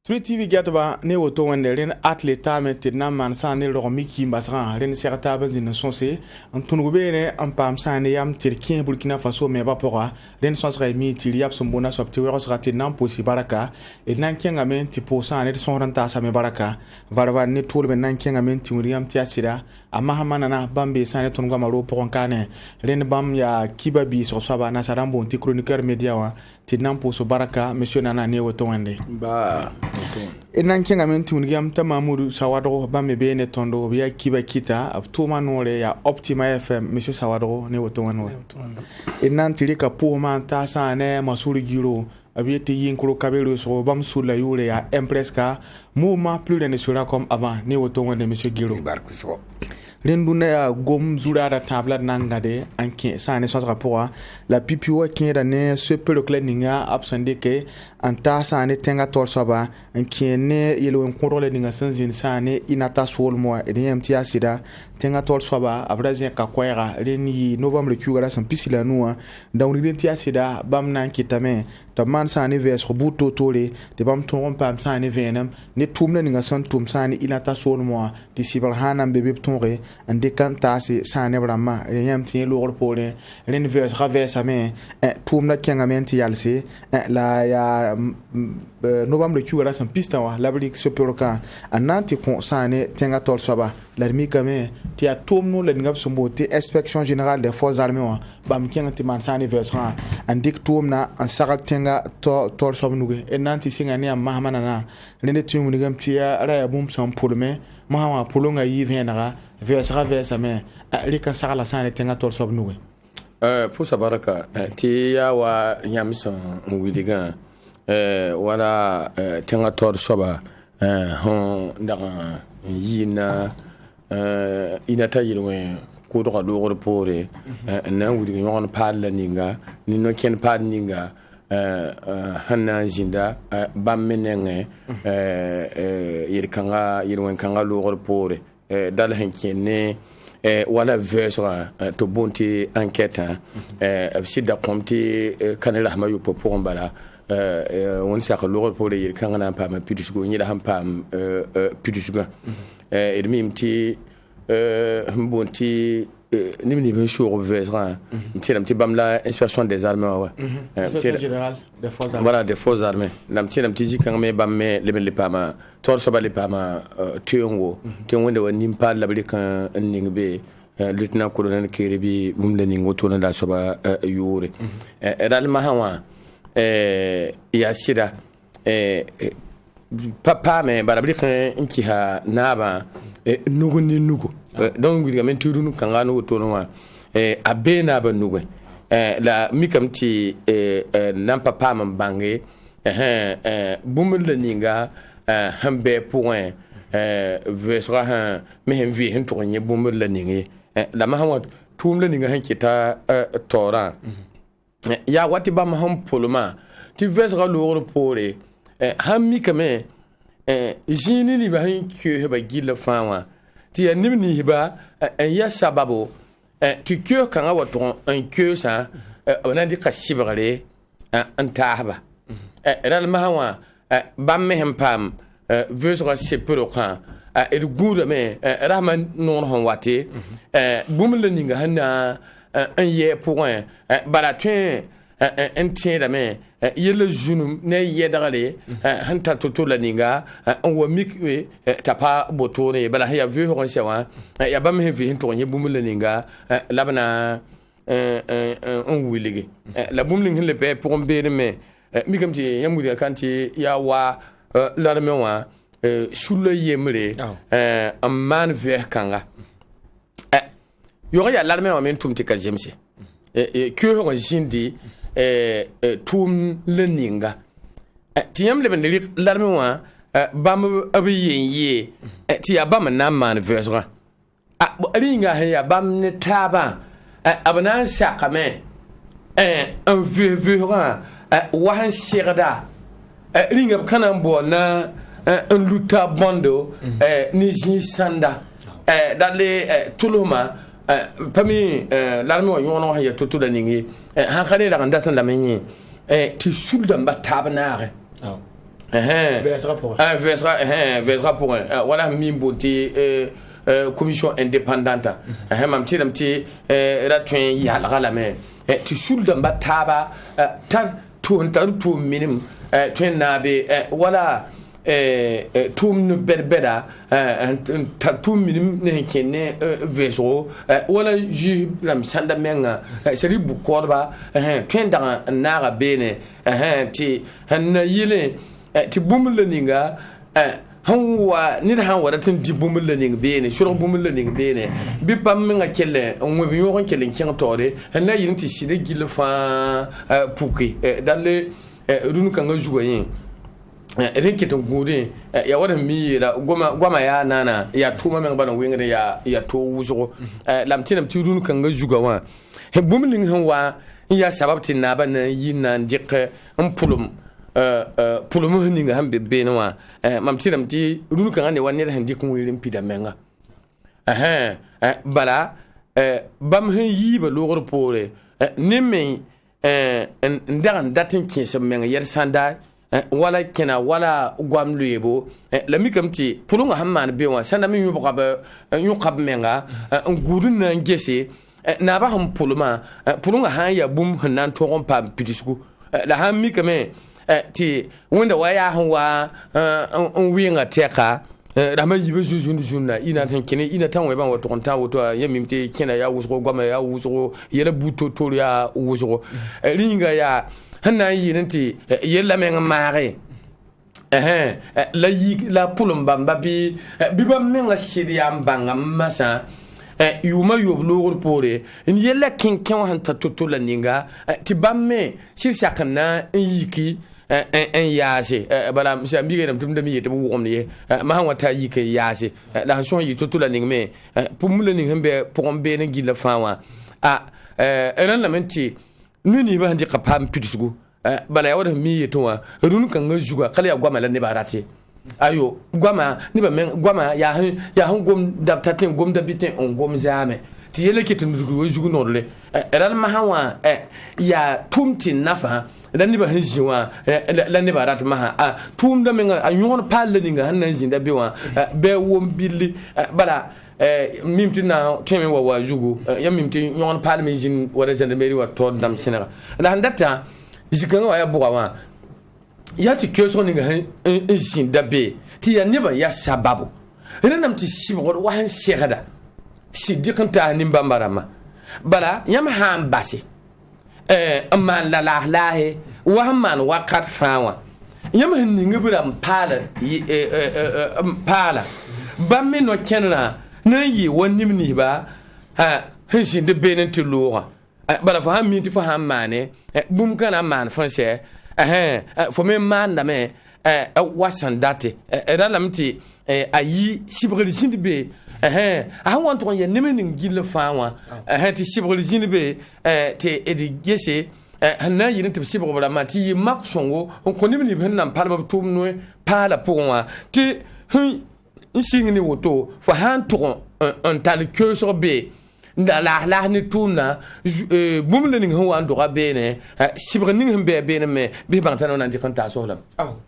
Three TV gatba ne woto wende ren atleta met na man sa ne ro miki basran ren serta bazin sonse en tunubere en pam sa ne yam tirkin Burkina Faso me ba pora ren sonsra mi tiliap sombona sopti wero srati nan posi baraka et nan kenga men tipo sa ne son ranta sa me baraka varva ne tourbe nan kenga men timuriam tiasira amma hamana na bambe sa ne tunga maro poron kane ren bam ya kibabi so saba na sarambo ti chroniqueur media wa tinan poso baraka monsieur nana ne woto wende ba enan kenga menti unigam ta Mamoudou Sawadro ba me bene tondo biya kiba kita tuma nore ya Optima FM monsieur Sawadro ne woto wanwa enan tilika puma ta sa ne masuri giro abiete yinkro kabelo so bam sula yure ya Empresca mouvement plus ne sera comme avant ne woto wande monsieur Giro barkuso renduna ya gom zurara tabla nangade anke sa ne sosra pour la pipiwa kinda ne se pelo cleaninga absende ke anta sa ne tenga torsaba anke ne yelo en controle ninga sanzin sa ne inata sol mois et DMT asida tenga torsaba abrazien ka kwera reni novembre kugara san pisila noa dans DMT asida bam nan kitame ta man sa ne vers buto tole de bam ton pam sa ne venam ne tumna ninga san tum sa ne inata sol mois di sibarhanam bebe tonre ande kan tasi sa ne brama yam tin lor pole ren vers ravesa me tumna kengamenti yalse la ya novembre kugara san pista wa labrik superka ananti kon sa ne tenga tol soba l'armi kame ti a tumno le ngab sombote inspection générale des forces armées wa bam kengati man sa ne vers andik tumna an sagal tenga tol soba nuge enanti singa ne mahamana na ne tumu ngam ti ara bum sam pulme mahama pulunga yi venara vers me rika sagala sa ne tenga tol soba nuge pour sa baraka ti ya wa nyamison widiga wala tenga tol soba hon ndaga yina inata yirwe ko do do pore na wudi ngon palla ninga ni no ken pal ninga hanna jinda bammenenge yirkanga yirwen kanga lo pore dal henkene wala vesra to bonti enquête sida komti kanela hama yu pour mbala on saka lo pore yirkanga na pa ma pidusgo nyida hampa pidusgo edmimti mbonti nimni ben show vesra mti bamla inspection des armées wa inspection générale des forces armées voilà des forces armées mti zikanga me bamme le pama tor so bali pama tuyongo de woni pa labri kan ningbe lieutenant colonel Kiribi bumle ningo to na so ba yure dal mahawa ya sida papa me barabri kan inki ha naba nugo ni nugo donc we gamen tudunu kanga no to no abena ba nugo la mikamti nan papa man bange bumul la ninga hambe point vesra ha mehem vi hen to nye bumul la ningi la mahawa tum la ninga hen kita tora ya wati ba maham poluma ti vesra lo pore hammi kame jini ni ba hin ke ba gila fawa ti ya nimni hiba ya sababu ti ke kan wa ton en ke sa ona di kasibare an tahaba ral mahawa bam mehem pam vesra sepero kan el gura me rahman non hon wate bumle ninga hana an ye point baratun en tienda me yele junum ne yedagale hanta toto la ninga on wa mikwe tapa botone bala ya vu hon sewa ya bam he vi hinto nye bumle ninga labana on wilige la bumling le pe pour mbere me mikamti yamudi kanti ya wa l'armée wa sulle yemre man ver kanga yori ya l'armée wa men tumti ka jemse que on jindi tum leninga tiyam le ben l'armée wa bam abiyenye ti ya bam na man versera ringa ya bam ne taba abana sakame un verra wahan sirda ringa kana bona un luta bondo ni sanda dale tuluma parmi l'armée wa yono ya toto da ningi han khane la nganda tan la menyi ti sulda mbatabnare Vesra pour voilà mimboté commission indépendante mam ti ratuen yalga la me tu sul de bataba tar tu minim tuen nabe wala tum no berbeda tum minim ne kene vesro wala ju lam sanda menga seri bu korba tuen da naga bene ti na yile ti bumle ninga hanwa ni da hanwa tin di bumle ninga bene shuro bumle ninga bene bi pam menga kelle on wi yo kon kelle kin tore na yin ti sire gile fa puki dalle runu kanga juwayin reke ton gode ya wada mi la goma ya nana ya tuma men bana wingre ya to wuzo lamtinam ti runu kanga jugawa he bumling hanwa ya sababti na ba na yina ndike pulum ninga hambe benwa mam tiram ti runu kanga ne wanne da handi kun wirin pida menga bala bam hen yiba logor pore nemme ndaran datin kinse menga yer sanda wala kena wala gwam luyebo la mi kamti pulunga hamman be wa sanda mi yukab menga ngurun na ngese na ba ham pulunga han ya bum hanan to gon pam pitisku la ham mi kame ti wanda waya han wa winga teka rama yibe jujuna ina tan kene ina tan we ban wato konta wato ya mimte kena ya wuso gwama ya wuso yela buto to ya wuso ringa ya hanna yinti yella men maare la yi la pulum bamba bi ba men la shiriam banga masa yuma yoblo pore in yella kin han tatoto la ninga ti bamme shirshakana yiki en yaase bala msa mbige nam tum demi yete bu womne ma han wata yike yaase la son yi totola ningme pumula ning hembe pombe ne gila fawa ran la menti nuni ba handi kapam pitisgu bala ya wada mi yeto wa runu kan juga kala ya gwama la ne barate ayo gwama ni ba men gwama ya han gom dabtaten gom dabiten on gom zame ti yele ketin jugu nodle ran ma hawa ya tumti nafa la ni ba hinjiwa la ni ba rat ma tum da men anyon palle ninga hanan jinda bewa be wom billi bala mimti na teme wa jugu ya mimti nyon palle min jin wala gendarmerie wa to dam sinara la handata jikan wa ya buwa ya ti kyoso ninga jinda be ti ya ni ba ya sababu renam ti sibo wa han shegada sidikan ta nimba marama bala yam han basi man la lahe wa man wakat fawa yam hin ngibra mpala bamme no kenna na yi wonni ni ba hin sin de benen ti luwa bala fa han mi ti fa han mane bum kana man fanse fo me man da me wasan date lamti ayi sibril jindbe I want to ya nemening gille fawa ti sibril jindbe te edigese hanna yin te sibro bala mati mak songo on ko nimni ben nan palma tum no pala pourwa ti singni woto fa han to on tal que sur be la ni tuna bumle ning ho ando rabene sibra ning hembe bene me bi bantano nan di kanta sohlam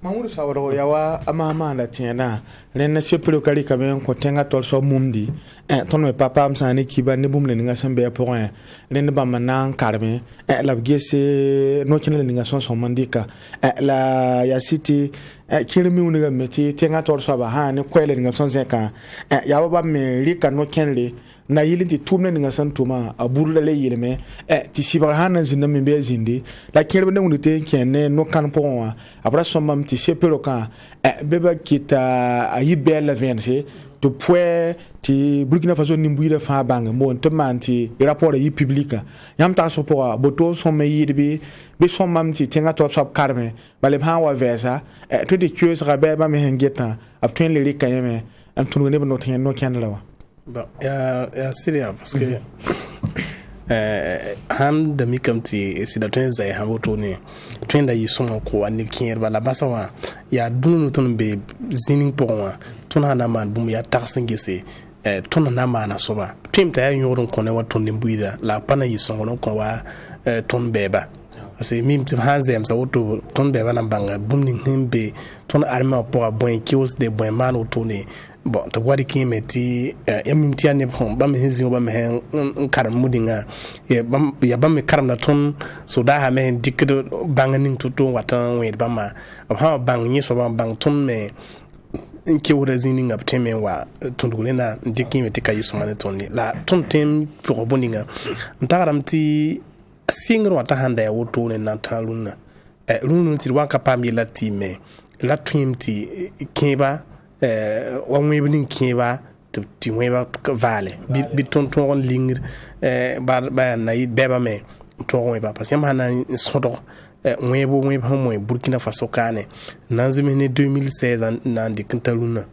mamuru sawro yawa amama la tiena len seplo kali kamen ko tenga tol so mumdi ton me papa am sani kiba ne bumle ning asembe point len ba manan karme la gese no kinle ning son mandika la ya city kirmi uniga meti tenga tol so ba ha ne kwele ning son zeka yawa ba me rika no kenle na yilinti tumna ninga santuma aburla le yilme ti sibar hanan zinna min be zindi la kirbe ne unite kenne no kan ponwa abra somam ti sepelo kan beba kita ayibe la vense to pwe ti Burkina Faso nimbuira fa bang mo ntemanti rapport yi publica yam ta so pour boto son me yidbi be somam ti tenga top sap karme bale ha wa vesa to de cures rabe ba me hengeta aptwen le rikayeme am tunu ne no ten no kan lawa Bon, sérieux parce que han da mi kamti si da tun zai han woto ne tun da yi sumo ko an kin ba la basawa ya dunu tun be zinin pourwa tun hana man bum ya taksin gese tun na mana soba tun ta yin yorun ko ne wato nimbuida la pana yi songo ko wa tun beba parce que mim ti hanzem sa woto ton be bana banga bumning himbe ton arma pour bon kios de bon man autoné bon to wadi ki meti yamim ti ane bon bam hinzi ba me hen karam mudinga ya bam me karam na ton so da ha me dikdo banganing tuto watan we ba ma ha bang ni so bang ton me nke wura zini nga teme wa tundule na ndiki meti kayi sumane tonni la ton tem pour boninga ntagaram ti singro wata handa ya woto ne na taluna lunu ti wanka pambi la time la twim ti keba wa mwebni keba ti mweba vale bi ton ton lingir ba na beba me ton weba parce que mana sodo mwebo homo Burkina Faso kane nanzime ne 2016 na ndikintaluna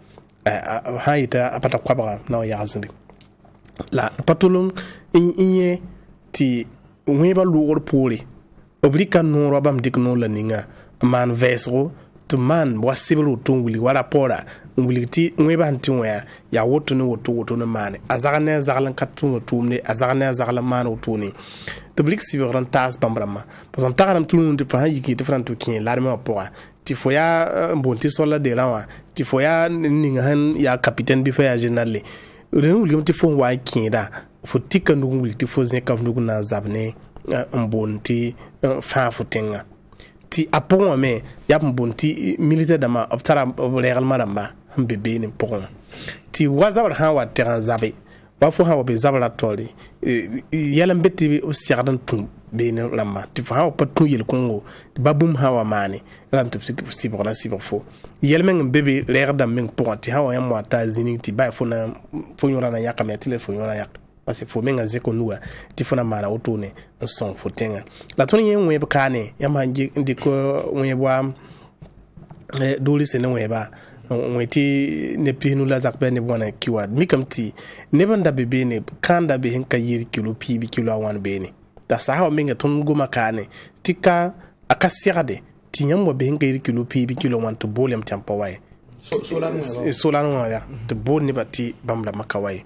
haita apata kwabara na yazindi la patulun inye ti mweba luor pole oblika no robam dikno la ninga man vesro to man wasibulu tunguli wala pora nguli ti mweba antiwa ya woto no mane azagane zaglan katu tumne azagane man otuni to blik siberan tas bambrama parce que tagaram tulun de fa yiki different to kin l'armée pora ti foya mbonti sola de lawa ti foya ninga han ya capitaine bi fa ya general renu lim ti fo wa kinda fo tika ndunguli ti fo zen kaf ndugu na zabne mbonti fa futenga ti apon me ya mbonti militaire dama optara regal maramba mbebe ni pon ti wazawar ha wa terrain zabe wa fo ha wa be zabala toli yelam betti o siadan tum be ni lamba ti fo ha wa patu yel kongo babum ha wa mani lam to si bora si fo yelmen mbebe regal dam men pon ti ha wa yam wa ta zini ti ba fo na fo nyora na yakame ti le fo nyora yak parce que fo menga zeko nuwa ti fo na mana otone son fo tenga la ton yen we kane yama ndiko we bwa doli se ne we ba weti ne pinu la zakbe ne bona kiwad mikamti ne banda bebe ne kanda be hen kayir kilo pibi kilo awan be ne ta saha menga ton goma kane tika akasirade ti nyambo be hen kayir kilo pibi kilo wan to bolem tampa waye solano ya to bonni bati bamla makawai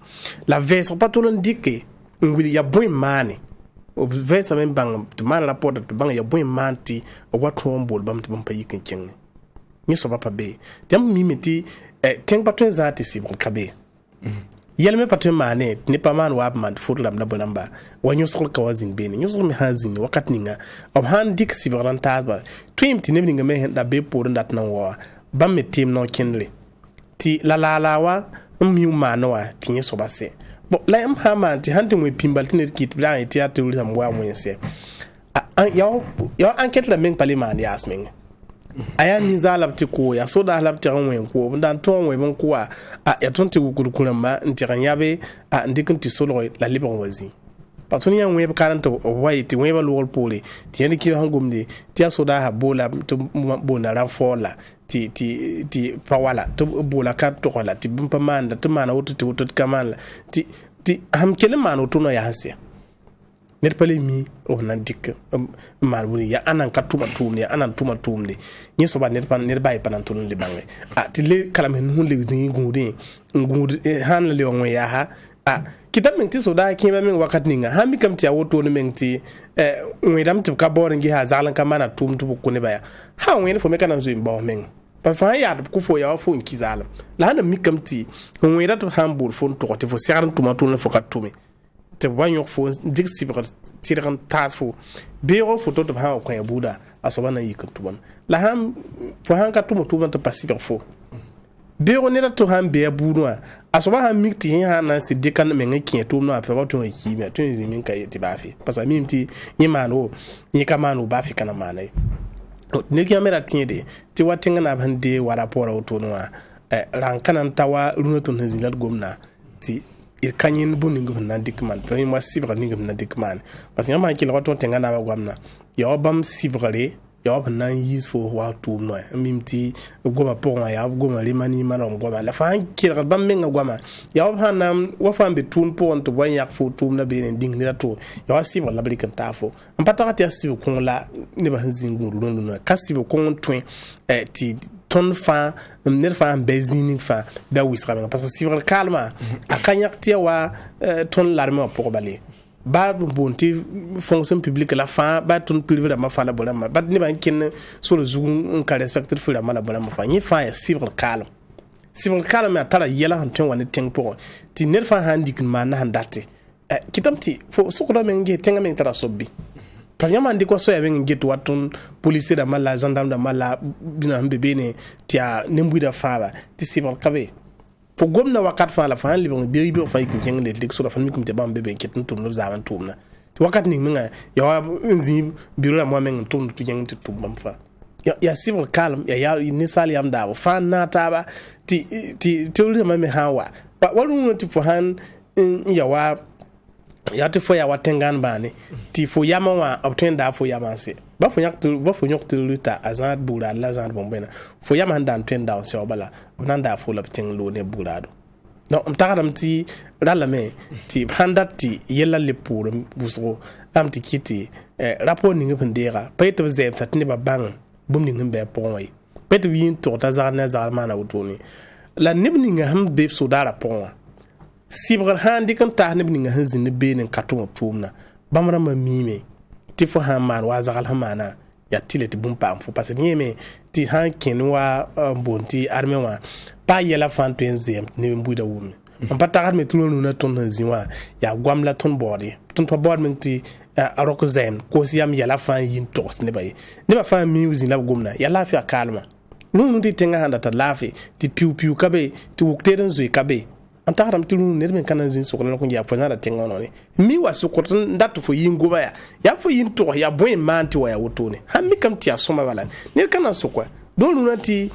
la vese patolon dike ngwili ya boy mane o vese men bang to mala rapport to bang ya boy manti o watro mbol bam to bampa yikin king ni so papa be tem mimeti ten patron zati si bon kabe yelme patron mane ni pa man wa man furlam la bonamba wa nyusol kawazin be ni nyusol mi hazin wakat ninga ob han dik si baranta ba twimti ne ninga me da be por ndat nan wa bam me tim no kinle ti la wa mi manoa ti so base bo la am ha man ti hanti mo pimbal ti net kit bla ti atul sam wa mo yese yo enquête la meng pali man yasmeng aya ni zalab ti ko ya so da halab ti ran ko ndan ton we bon ko ya ton ti gurukuna ma nti ran yabe ndikin ti solo la libre wazi parce que yan we karanta way ti we ba lol pole ti yan ki hangumde ti asoda ha bola to bona ran fola ti pawala to bola ka to wala ti bimpa manda to mana woto kamala ti ham kele mano to no ya hasia net pale mi o nan dik mal woni ya anan ka tuma tumni anan tuma tumni ni so ba net bay panan to le bangi ti le kala men hun le zingi ngude han le on ya ha kitam menti so da kin ba min wakat ninga ha mi kam ti awoto no menti ngedam ti ka boringi ha zalan ka mana tum tu ko ne baya ha wen fo me kana zo imba men pa fa ya ku fo ya fo nkizalam la na mi kam ti ngeda to hambul fo to te fo siaran tuma to ne fo ka tumi te wanyo fo dik sibra tiran tas fo be ro fo to ha ko ya buda asoba na yik tuban la ham fo han ka tumu tuban to pasibra fo be ro ne to ham be bunwa asoba ha mikti ha na si dekan me ngaki to no afa to yi me to yi min kai ti bafi parce que mimti yimano yi kamano bafi kana manai ne ki amera tiende ti watinga na bande wara pora to no ran kanan tawa runatun hazilat gomna ti il kanyin buningu na dikman to yi masibra ningu na dikman parce que yama ki lo to tenga na ba gwamna yo bam sibrale yo ban yis fo wa to no mimti goma pora ya goma limani manom goma la fa ki bam menga goma yo hanam wa fambe tun pon to ban yak fo tum na be ding ni to yo sibra la blikan tafo ampata ka sibu kon la ne ba hanzingu no kasibu kon twin ti ton fa ner fa bezini fa da wisra parce que si calma akanyak tia wa ton l'armée pour balé ba bonti fonction publique la fa ba ton privé da ma fa la bona ma ba ni ba ken sur le zoom ka respecter fu la mala bona ma fa ni fa ya civil calme ma tara yela han ten wani ten po ti ner fa handi kin ma na handate kitamti fo so ko men nge tenga men tara sobbi panyama ndi ko so ya men nge to watun police da mala gendarme da mala bina mbebe ne ti a nembu da fa ba ti civil kabe fo gomna wakat fa la fa libon bi bi fa kin ken le lik so da fa mi kum te bam bebe ket tum no zaman tum na ti wakat ni menga ya wa nzi biro la mo men tum tu ken ti tum bam fa ya civil calm ya ni sali am da fa na ta ba ti ul ma me hawa walu ti fo han ya wa ya ti fo ya wa tengan bane ti fo yama wa obtain da fo yama se ba fo nyok tu luta azan bura la zan bombena fo yama dan ten down se obala nan da fo la ten lo ne burado donc on tagaram ti dala me ti handa ti yella le pour busro am ti kiti rapport ni ngependera payto zem satni ba bang bum ni ngbe ponway payto yin to ta zarna zarmana wutoni la nibni nga ham be so dara ponwa sibgar handi kan ta nibni nga hanzin ne be nen katon tumna bamra ma mime ti fo han man wa zagal hamana ya tileti bum pam fo parce ni me ti han ken wa bonti arme wa pa yela fan to enzem ne mbuida wumi on pa tagat me tulonu na ton hanzinwa ya gwamla ton body ton pa bord menti aroko zen ko siam yela fan yin tos ne bay ne ba fan mi uzin la gomna ya la fi kalma nunu ti tenga handa ta lafi ti piu kabe ti wukteren zui kabe antaram ti nunu ne men kanan zin so ko ya fo na tenga no ne mi wa so ko ndatu fo yin goba ya fo yin to ya boy manti wa ya wotone ha mi kam ti asoma wala ne kanan so kwa don nunu ti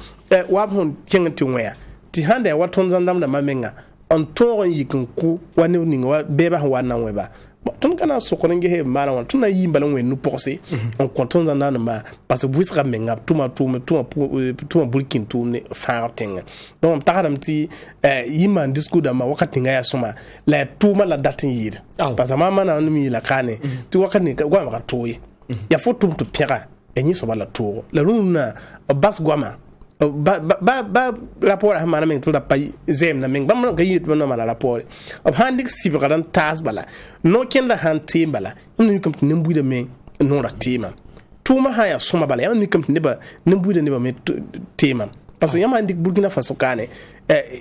wa hon tenga ti waya ti handa ya waton zandam na mamenga on to yikin ku wani ninga beba wa nan weba ton kana so ko nge he mala wan tuna yimba la wen nu porse on konton za nan ma parce que buisra menga tuma bulkin tune farting donc taram ti yima disku da ma wakati nga ya soma la tuma la datin yid parce que mama na mi la kane ti wakati ni gwa ma toyi ya fotum to pira enyi so bala to la runa bas gwama ba rapport ha mana men to da pay zem na men bam ga yit no mala rapport of handik sibgaran tas bala no kenda han timbala no yukum nimbu de men no ratima tuma ha ya suma bala ya no yukum neba nimbu de neba me tema parce que yama ndik Burkina Faso kane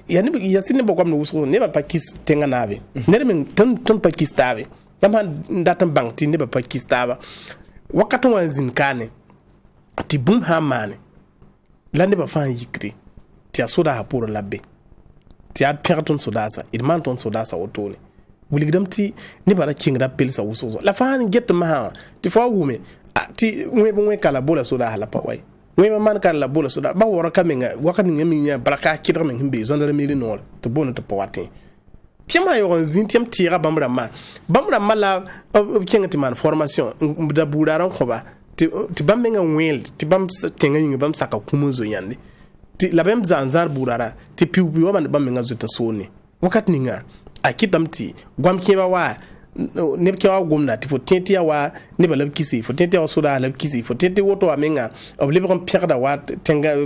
ya ni ya sinne bo kwam no wuso neba pakis tenga nave nere men ton pakistave yama ndatan bank ti neba pakistava wakato wanzin kane ti bum ha mane la ne ba fan yikri ti asoda ha pour labbe ti ad perton sodasa il manton sodasa otone wuligdam ti ne bara kingra pelsa wuso la fan get ma ti fo wume ti we kala bola soda hala pa way we man kan la bola soda ba wora kamenga wakati ngami nya baraka kidra men himbe zandara mili nol to bono to pawati tiama yo zin tiam tira bamra ma la kengati man formation da budaran khoba ti bam menga wel ti bam tenga yinga bam saka kumuzo yande ti la bam zanzar burara ti piu wa man bam menga zuta sone wakati ninga akitam ti gwam keba wa ne kewa gomna ti fo tenti wa ne ba lab kisi fo tenti wa soda lab kisi fo tenti woto wa menga ob le bam pierda wa tenga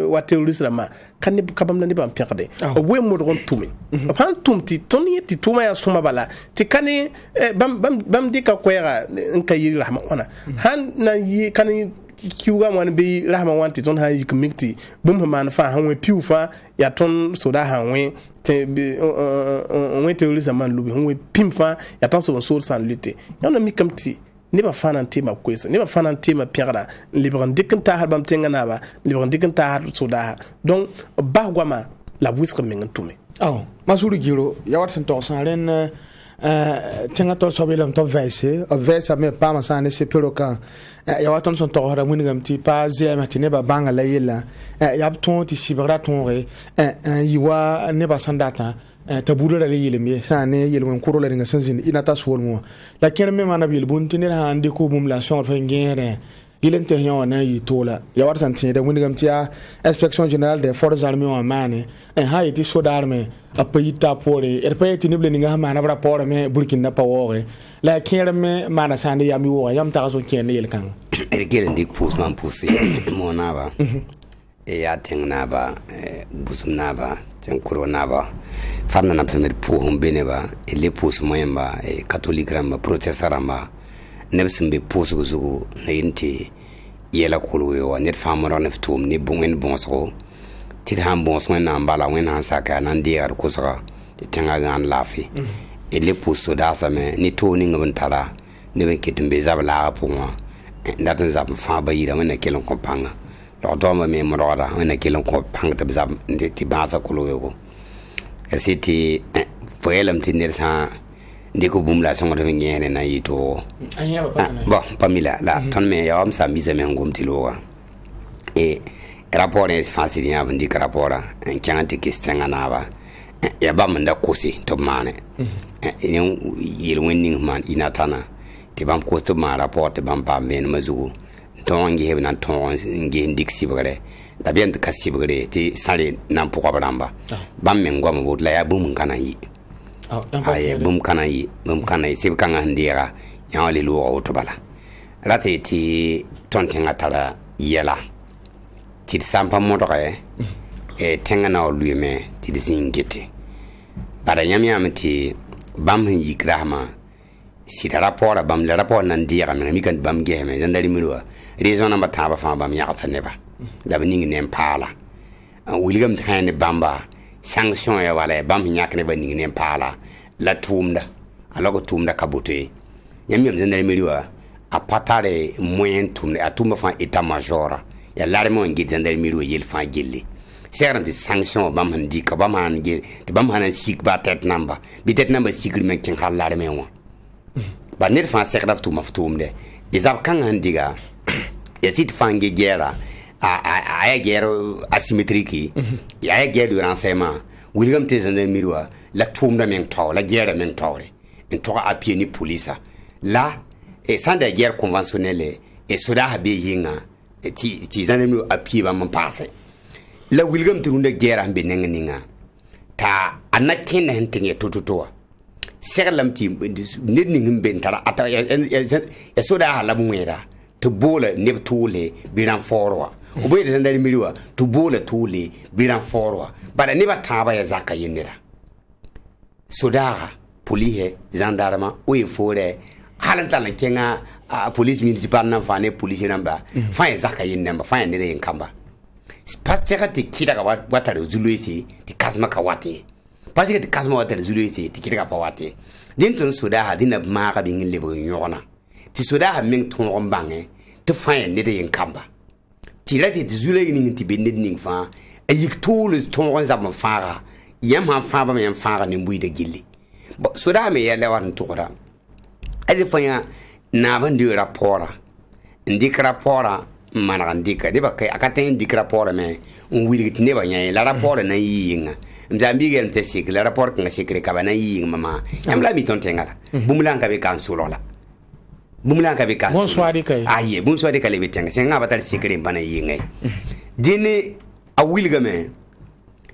wa terroriste ma kan ne kabam la ne bam pierde ob we mo don tumi pan tumti toni ti tuma ya suma bala ti kani bam dika kwera nka yi rahma wana han na yi kani kiuga mwan be rahma wanti ton ha yikmikti bum man fa han we piu fa ya ton soda han we te on we terroriste man lubi han we pim fa ya ton so san lutte yana mi kamti ne ba fanan tema kwesa ne ba fanan tema pierda libran dikin ta har bam tenga na ba libran dikin ta har soda donc ba gwama la buisre mengan tume masuru giro ya wat sen to san ren tenga to sobelam to vese me pa ma san se peroka ya waton son to hora mun ngam ti pa zema ti ne ba banga la yela ya ton ti sibra ton re yiwa ne ba sandata ta buru da yele me sa ne yele mun kuro la nga sanzin ina ta suwol mo la ken me mana bil bun tinir ha andi ko bum la son fa ngere ilen te yon na yi tola ya wat san ti da mun ngam ti a inspection générale des forces armées en mane ha yiti so d'armée a pays ta pore pays ti nible nga ma na rapport me Burkina Faso la kere me mana sande ya mi wo yam ta so ken yel kan gelen dik pous man pousse mo na ba ya tengnaba busumnaba ten kuronaba farna na premier pour humbeneba ele pus moyamba catholique ramba protestant ramba nebsumbe pus guzugu na yinti yela kulwe wa net famoro na ftum ni bungen bonso tir ham bons wen na mbala wen han saka nan diar kusaka tenga gan lafi ele pus da same ni to ni ngam tara ne be kitumbe zabla puma ndatan zab fa bayira wen na kelon kompanga do ma me morora wen na kelon kompanga tab zab ti basa kulwe ko city foyelam tinir sa ndiko bumla songo to ngene na yito bon pamila la ton me yawam sa mise me ngum tilowa rapport est facile ya bandi rapport en kanti kistenga na ba ya ba manda kosi to mane en yel winning man inatana te bam ko to ma rapport te bam pa men mazugo ton ngi hebna ton ngi ndiksi bagale da bien de kasibare ti sale nan pourquoi baramba bam men ngwa mo la ya bum kana yi ay bum kana yi sib kanga ndira ya wali lu auto bala rate ti tontenga tala yela ti sampa modore tenga na luime ti disingete bara nyamya ti bam yi grama si da rapport bam le rapport nan dira mi kan bam geme zandari milwa raison na bataba fa bam ya taneba la bening nem pala William Tane Bamba sanction ya wala bam nyakne bening nem pala la tumda alogo tumda kabote nyamyam zendale miliwa apatare moyen tumda atuma fa état major ya larmo ngi zendale miliwa yel fa gilli seram de sanction bam handi ka bam hangi de bam hanan sik ba tet number bi tet number sikri men kin halare men wa ba net fa sekraf tuma ftumde izab kan handiga yasit fange gera a guerre asymétrique ya guerre de renseignement William Tezende Mirwa la tombe men taw la guerre men tawre en to a pied ni police là et sans de guerre conventionnelle et cela a bien yinga ti zanemi a pied ba mon passé la William Turunde guerre ambe ninga ta anakin hentinge tototoa serlam ti nidning bentara ata ya soda la muera to bola neb tole biran forwa oboy de ndari miliwa to bola tole biran forwa bada neba taba ya zaka yinira soda police gendarme o fore halanta na kenga police municipal na fane police namba fa ya zaka yinamba fa ya ndere yinkamba spatera te kida ka watare zuluisi ti kasma ka wate pasika ti kasma watare zuluisi ti kida ka pawate dinton soda dina ma ka bingin lebo yona ti soda ha ming ton rombange te fa ne de yinkamba ti lati ti zulay ni ti bende ning fa ayik tole ton ronza ma fara yam ha fa ba me fara ni mbui de gilli soda me ya lewan tukura ali fa ya na ban di rapora ndik rapora mana ndika de ba kai akata ndik rapora me on wilit ne ba nya la rapora na yinga mzambige nte sik la rapora nga sikre ka ba na yinga mama am la mi ton tengala bumulanga be kan sulola bumulanga be kan bonsoir de kay aye bonsoir de kale be tenga senga batal sikre bana yinga dini a wilga me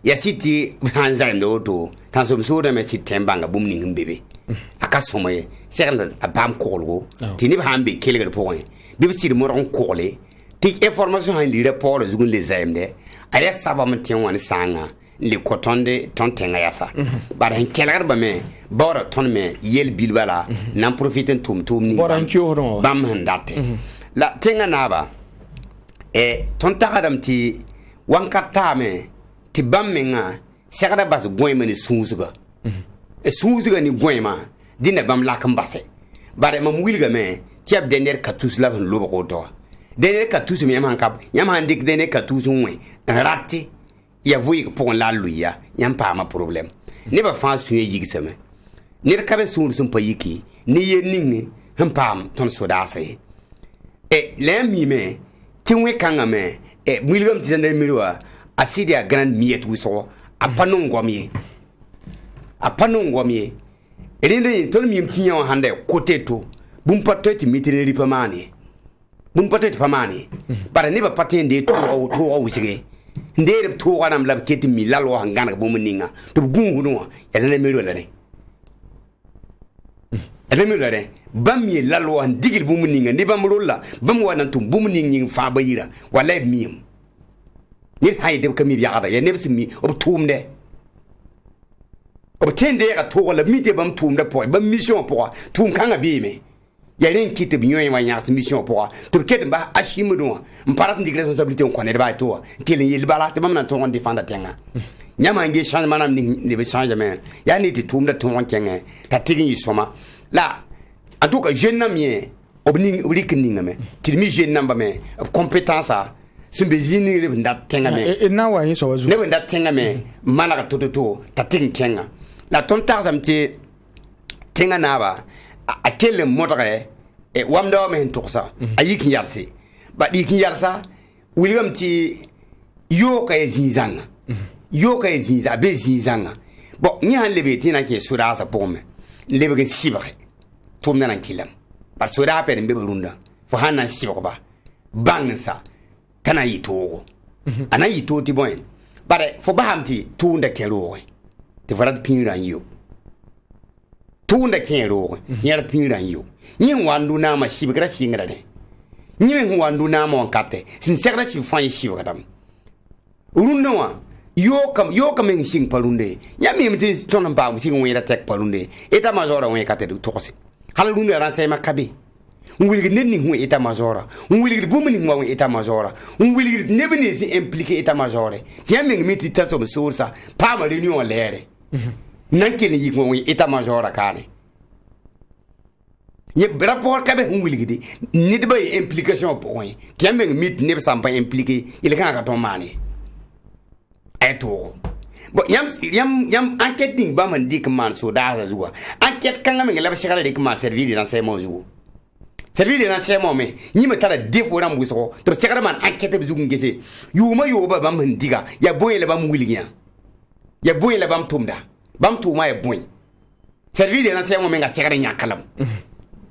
ya siti hanza ndo to tanso so de me sitembanga bumni ngmbebe akasomoye serna abam kolgo tini ba hambe kelgal point bi sir mo ron kole ti information han li rapport zugun les AMD aya saba mten woni sanga li kotonde tontenga yasa bara hen kelgar ba me bora ton me yel bilbala nan profiten tum ni bora nkioro bam handate la tenga naba ton tagadam ti wankata me ti bam menga segada bas goyma ni sunsuga sunsuga ni goyma dina bam lakam basse bare mam wilga me tiab dener katus la ban lobo ko to dener katus me yam kap yam handik dener katus we ratti ya vuy pour la luya yam pa ma problème ne ba fa suye yigsame ne ka be sun sun payiki ni ye ningi ham pam ton soda sai le mi me tinwe kanga me wilgam tizande mirwa asidi a grand miet wiso apanon ngomie elinde ton mi mtinya wa hande koteto bumpateti mitiri pamani bumpateti pamani bara ne ba patende to o wisige ndere to wanam lab keti mi lalo hangana bomuninga to gunguno ya zane mirwa lane ademilare bammi lalo an digil bomuninga ne bamrolla bam wanan tum bomuningi fa bayira wala miyam ni hay de kami biara ya nebsi mi ob tumde ob tende ka to la mi de bam tumde po bam mission po tum kanga bi me ya ren kite bi nyoy wa nyart mission po to ket ba ashimu do mparat ndig responsabilité on connaît ba to kelen yel bala te bam na to on défendre tenga nyama nge changement nam ni be changement ya ni ti tumde to on kenga ta tigi yi soma la en tout cas jeune namien obni oblikning me ti mi jeune namba me compétence a sumbe zini le ndat tenga me na wa yi so wazu le ndat tenga me mana ka to ta ting kenga la ton tarzam ti tenga na ba a kele modre e wamdo me ntoksa ayikin yarsi ba dikin yarsa william ti yo ka zinzanga yo ka zinza be zinzanga bo nyan lebe tina ke sura sa pome lebe ke sibre tum nan kilam par sura pe mbe runda fo hanan sibre ba bangsa kana yito ana yito ti boy bare fo bahamti tunda kero ti farat pinran yo tunda kero yar pinran yo yin wandu na ma sibre singra de yin wandu na mo kate sin sekra si fan sibre dam runda wa yo kam en sing palunde ya mi mti ton ba mu sing wera tek palunde eta mazora won kate du tokose hal runda ran sai makabe ngwilgi nenni hu eta mazora ngwilgi bumni ngwa eta mazora ngwilgi nebni si impliqué eta mazora ya mi mti taso be soursa pa ma reunion lere nankele yi ngwa eta mazora kane ye rapport kabe ngwilgi di ni de bay implication point ya mi mti ne sampa impliqué il kan ka ton mani eto bo yam enquête ding ba man dik man so da zuwa enquête kanga me ngala shikala dik man servir dans ces mots servir dans ces mots mais ni me tala défaut ram buso to shikala man enquête bi zugu ngese yuma yoba ba man diga ya boy le bam wilgiya ya boy le bam tumda bam tuma ya boy servir dans ces mots me nga shikala nyakalam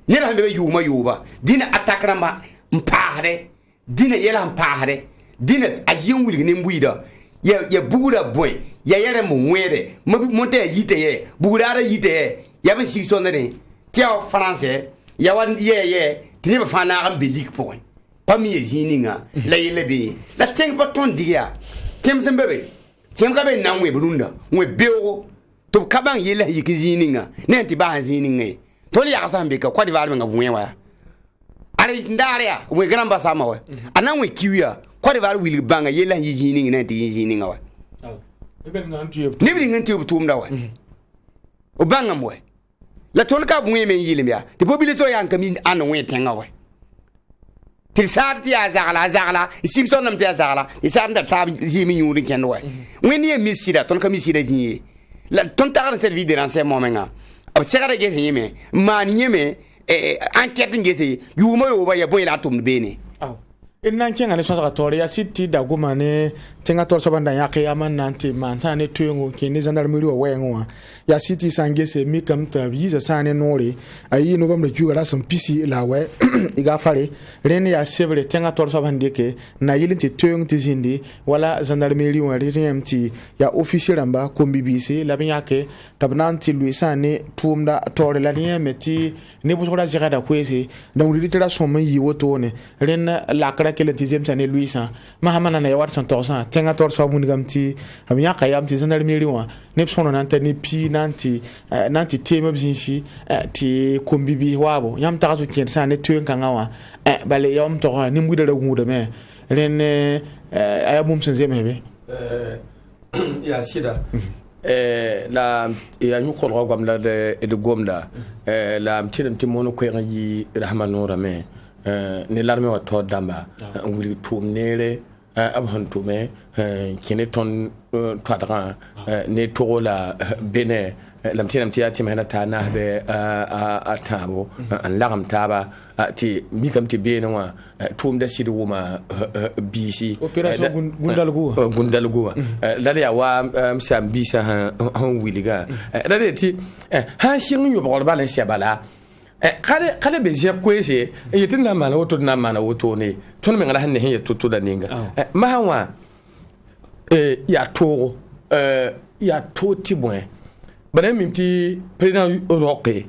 ni la be yuma yoba dina attaque ramba mpahre dina yela mpahre dina ayin wilgi ne mbuida ya bugura boy ya yere mo nwere monte yite ye bugura yite ya be si sonne tia français ya wan ye tini ba fana am belik point pa mi zininga la yele be la teng pa ton dia tem sembebe tem ka be namwe burunda we bewo to kabang yele yiki zininga ne ti ba zininga to ya sambe ka kwadi ba nga bunwa ale ndare ya we gramba sama we anan we kiwiya kwadi ba wil banga yele yininga ne ti yininga wa nebri nganti obutumda wa obanga mwe la tonka bunwe men yilimya ti population yanka min anu we tenga wa ti sarti azala simpson nam ti azala isanda tab jimi nyuri ken wa weni e misida tonka misida jinye la tonta ran service de renseignement menga ab segara ge yeme man yeme enquête ngese yuma yoba ya boy la tum bene nan kenga ne sonsa tori ya city da goma ne tenga tor sobanda ya ke aman nanti man sa ne tuyengo ke ne zandar muri wa wenwa ya city sangese mi kam ta biza sa ne nori ayi no bam de jugara son pisi la we iga fare ren ya sebre tenga tor sobande ke na yilinti tuyeng tizindi wala zandar muri wa RMT ya officier amba ko BBC la binya ke tabnanti lui sa ne tumda tor la ne meti ne bosora zigada kwese na ulitera somme yi woto ne ren la kele tizième année Louisa mahamana na yawar son torsan tenga torso mun gamti amya kayam ti zandar miliwa ne psono nanta ni pi nanti tema bzinshi ti kombibi wabo yam tarazu ken sa ne tuen kangawa bale yam to ni mudere ngude me ren ayabum senzeme hebe ya sida la ya nyukol gam la de gomda la mtiram timono ko yi rahmanura me ne l'armée wa to damba wuli tumnere abhan tume kine ton twadran ne to la bene lam tinam ti atim hana ta na be atabo an lagam taba ti mikam ti bene wa tum da sidu wuma bisi opération gundalgu la ya wa sam bisa han wiliga la ti han shin yo bol balance bala kale be je kwese yetin na mana woto na mana woto ne ton me ngala hanne he to da ninga ma hawa ya to ti bon bana mimti président roque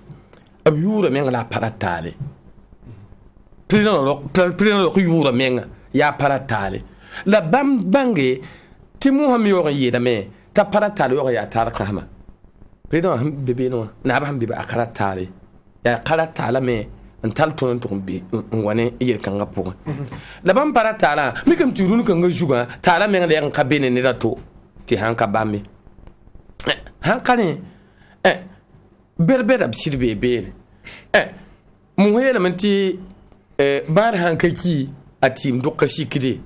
ab yura me ngala paratale président roque yura me ya paratale la bam bange ti mo ha mi yo yeda me ta para ta yo ya tar kahma predo ham bebe no na ba ham bebe akara tare ya kara tala me antal ton to bi wane yel kanga po la bam para tala mi kam turun kanga juga tala me ngale kan bene ne rato ti hanka bammi hankane berbera bisir bebe mu hela manti bar hankaki atim dokka sikide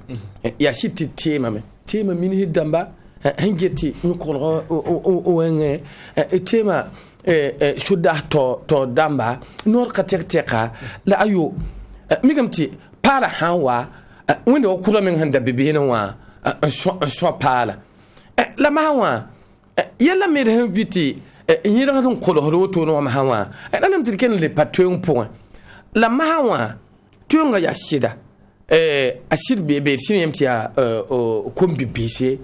ya sitti tema min hidamba hangeti ko wenge tema sudah to damba nor ka teka la ayo migamti para hawa wanda okura men handa bebe no wa so pala la mawa yalla me de viti yira don ko lo to no mawa nanam tirken le patwen point la mawa tunga ya shida ashir bebe sinемti ya kombi bisi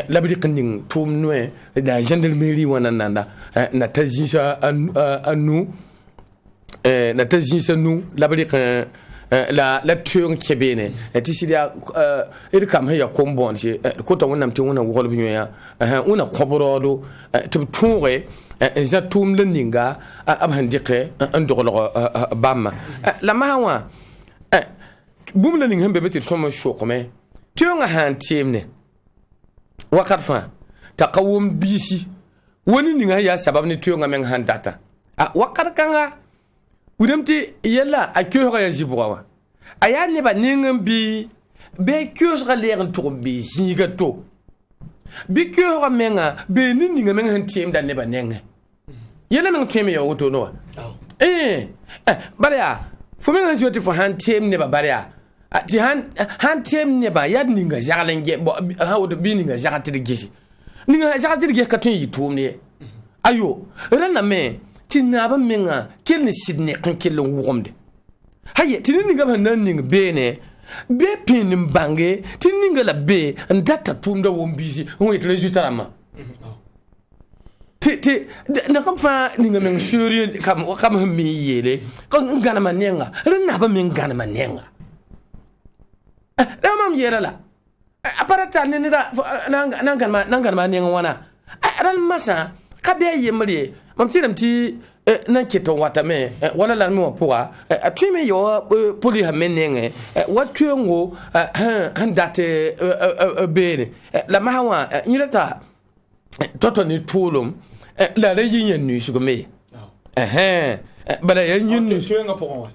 la bi kanding tum noe da gendarmerie wana nanda na tazisa anu na tazisa nu la bi la tuyon kebene ti sidia kam ya kombon si ko to wonam ti wona wol bi ya una koborodo to tunwe za tum leninga abhandike andogolo bamma la mawa bumla ning hambe betir soma shokome tuyonga han temne wakarfa taqawum bisi woni ninga ya sabab ni tuyonga men han data wakar kanga wudamti yalla akyo ya jibwa aya ne ba ningam bi be kyos ga legal to bi jiga to bi kyo ga menga be ninga men han tem da ne ba nenga yalla men teme ya woto no bare fo men ha joti fo han tem ne ba bare ti han tem ne ba yad ninga jagalenge ha wodo bi ninga jagatir gesi ninga jagatir ge katun yi tumne ayo rana me tinna ba menga kelni sidne kan kelon womde haye tininga ba nan ninga bene be pin bange tininga la be ndata tumda wombisi on est résultat ma ti na kam fa ninga men suri kam mi yele kan ngana manenga rana ba men ngana manenga mam yera la aparata ne nangan ma ne wana ran masa kabe yemri mam tiram ti nan keto wata me wala la mo poa atwime yo poli ha menenge watwengo han date bene la mahawa nyirata toto ni tulum la re yin nu sugome bala yin nu tuenga pour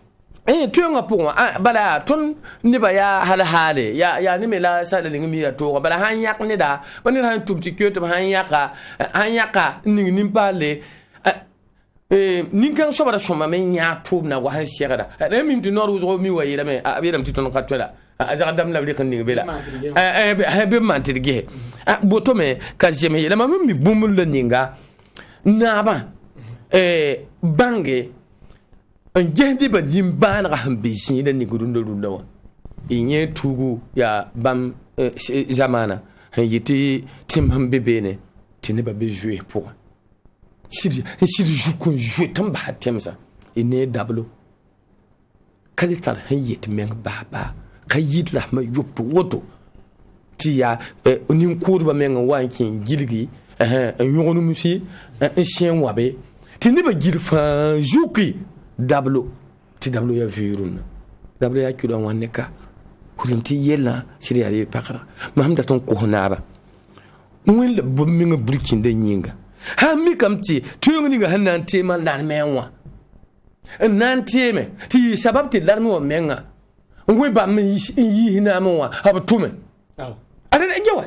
tuyonga pour bala ton ne ba ya hale ya ni me la sala lingi ya to bala han yak ne da bani han tubti kyoto han yaka ni pale ni kan so bara so ma men ya to na wa han shegada da mi du noru zo mi wayi da me abiram ti ton katwela azara dam la bi kan ni bela be mantirge boto me ka jeme la ma mi bumul la ninga na ba bange an gende ba nimban ga hambisin da ni gudun da rundawa inye tugu ya bam zamana han yiti tim hambe bene tini ba be jouer pour sidi jukun jouer tam ba temsa ine dablo kalitar han yiti men baba kayit la ma yup woto tiya nin kurba men wankin gilgi yonu musi chien wabe tini ba girfa juki dablo ti dablo ya virun dablo ya kudo waneka kulinti yella siri ali pakara mahamda ton ko honaba mun le bommi nga burkin de nyinga ha mi kamti tuyungi nga hanan tema lan menwa nan teme ti sababti lan mo menga ngwe ba mi yi hina mo wa abtume ada ejewa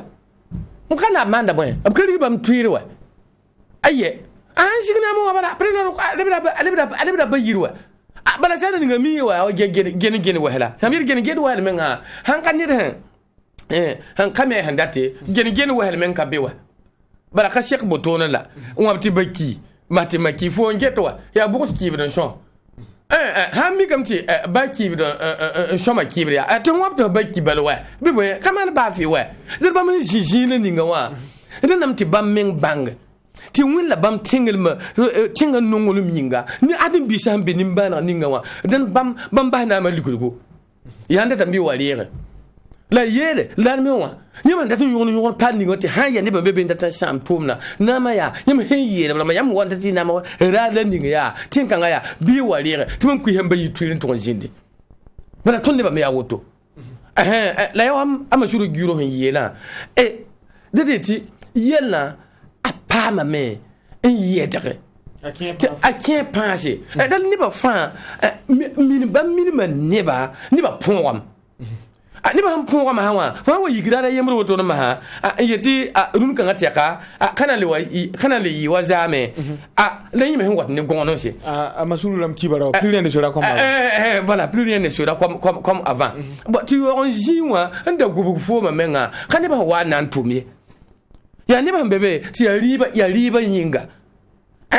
mukana manda boy abkari bam tuire wa aye an signa mo bala preno alibra bayirwa bala sana ni ngami wa gene wa hala samir gene wa men ha han kan ni han kame han date gene wa hala men ka bewa bala ka shek botona la on abti baki maki fo ngetwa ya bukus ki bidan shon han mi kamti baki bidan shon ma ki biya ton wapto baki balwa bibo kaman ba fi wa zerba man jijina ni ngawa idan namti bam men bang ti willa bam tingal nongol minga ni adam bi sam benim bana ninga wa dan bam ba na malikulugo yanda tambi walire la yele la me wa yema ndatu yon pan ni ngote ha ya ne ba bebe ndata sham tumna na ma ya yema he yele ba yam wanda ti na ma ra la ni ya tin kan ya bi walire tum ku hemba yi tuirin to jinde bala tonne ba me ya woto la ya am shuru giro hen yela dedeti yela apa ma me yedere I can't pass it. I don't never find minimum never poem. I never poem how you get a yammer to the maha. Yeti room can attack. Canally was a me. Name him what no going on. I'm a Sulam keeper of Pullian should come. Vala Pullian should come avant. But you on Zima and the group former menga can never one none to me. Ya never baby, see a river yinga.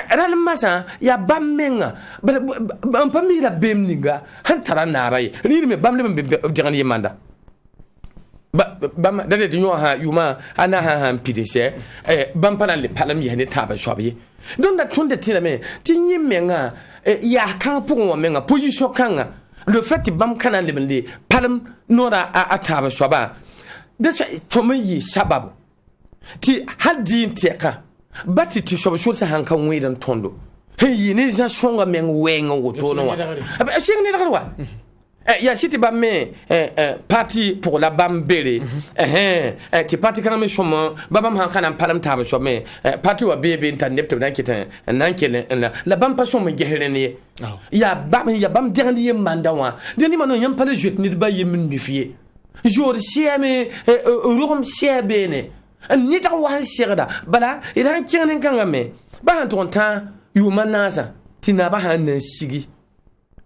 Ran masa ya bamenga pamira bemninga hantara nabai ni me bamle jangani manda bam dade de ha yuma ana ha pidise bam panale palam ye ne taba shobi don da tunde tira me tinyi menga ya kan pour menga position kanga le fait bam kanale bende palam nora a taba shoba de chomeyi sababu ti hadin teka bati ti shobo shursa hanka wedan tondo hey ni za songa men wenga woto no wa sing ni dalwa ya city ba me parti pour la bambere ti parti kana me shomo babam hanka nan palam taba shome parti wa bebe internet to nakita nankele la bam pa shomo geherene ya bam dernier mandat wa dernier mandat yam pale jet ni ba yemin mi fie jour siame rum siabene ni ta wa shirda bala idan kiran kan me ba han ton ta yu manasa tina ba han nan sigi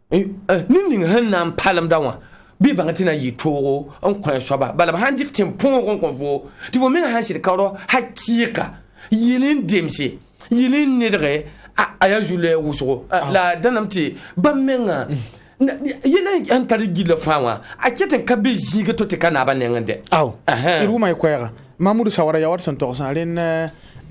nin han nan palam dawa bi ba tina yi toro an kwan shoba bala ba han dik tim pon kon fo ti fo men han shir kawro hakika yilin demsi yilin nedre aya jule wuso la danamti ba menga yelen an tari gila fawa akete kabe jiga to te kana ba nengande aw iruma ikwera Mamoudou Sawara ya watson to salen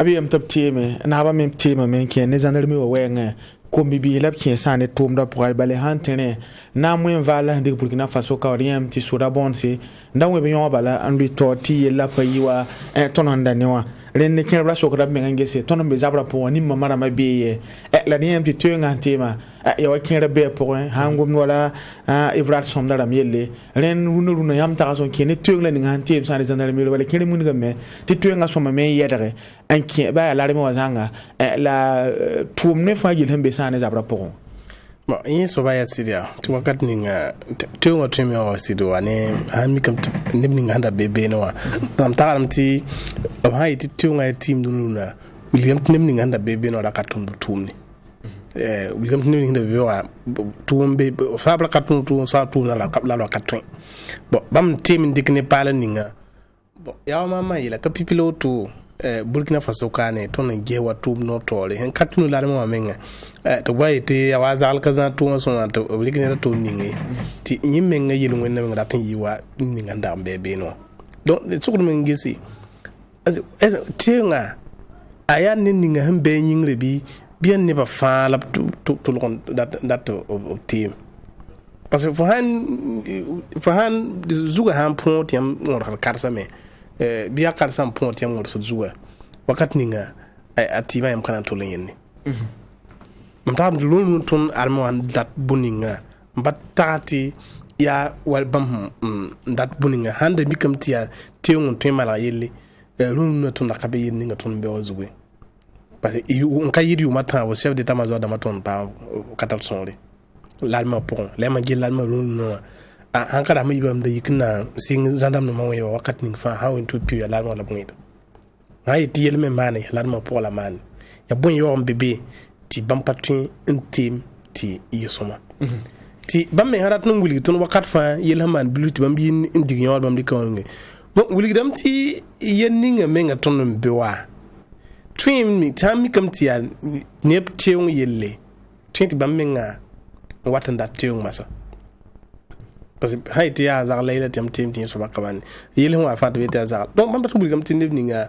abi am tab teme na ba mem teme men ken ne zandarmi wo wenga ko bibi lab ken sane tom da pour balé hantene na mwen vala de Burkina Faso ka oriem ti soda bonse ndamwe be yon bala an lui toti la payiwa tonon danewa len ne ken bla sokra me ngese tonon be zabra pour ni mama ma biye la ni ti tuenga tema ya wa ken rebe pour hangum wala evrat somdara mielle len runu yam ta son ken tuenga ni ngante sane zandara mi wala ken mun game ti tuenga soma me yedere an ken ba la remo wazanga la tumne fa gil hembe sane zabra pour bon yin so ba ya sidia to wakat ninga tuenga tumi wa sido ane ami kam nimni nganda bebe no am taram ti ha iti tuenga team dununa William nimni nganda bebe no la katundu tumni William nimni nganda bebe wa tumbe fabra katundu sa tumna la kapla la katun bon bam team dikne pala ninga bon ya mama ila ka pipilo to Burkina Faso kane ton gewa tum no tole hen katunu la ma menga to boy te ya wazal kaza to so to obligine to ningi ti nyimenga yilu ngene ngada tin yiwa ninga ndam bebe no donc tsukuru mengisi tinga aya ninga hambe nyingre bi bien ne ba fa la to lon that of team parce que for han zuga han point yam ngor karsa me biya karsa point yam ngor zuga wakat ninga atima yam kana to lenni mtam lunu ton arman dat buninga batati ya walbam dat buninga hande mikam tia teungun temala yelle lunu ton nakabe ninga ton be ozugwe parce que on kayiri u matin au chef d'état major da maton pa 14 sonre l'allemand pour l'allemand gel l'allemand lunu an kada mi bam de yikna sing gendarme no mawe wakat ning fa how into pi l'allemand la bonita ay ti yelme mane l'allemand pour la man ya bon yo bébé ti bam patun un team ti yesoma ti bam me harat no wuli ton wakat fa yelman bluti bam bi indignon bam di kawnge bon wuli dam ti yenninga menga ton bewa twin mi tam kam ti ya nep teung yelle twin ti bam menga watan da teung masa parce que hayti ya za layla tam team ti so bakaban yele wa fa de ta za donc bam batu wuli kam ti nebninga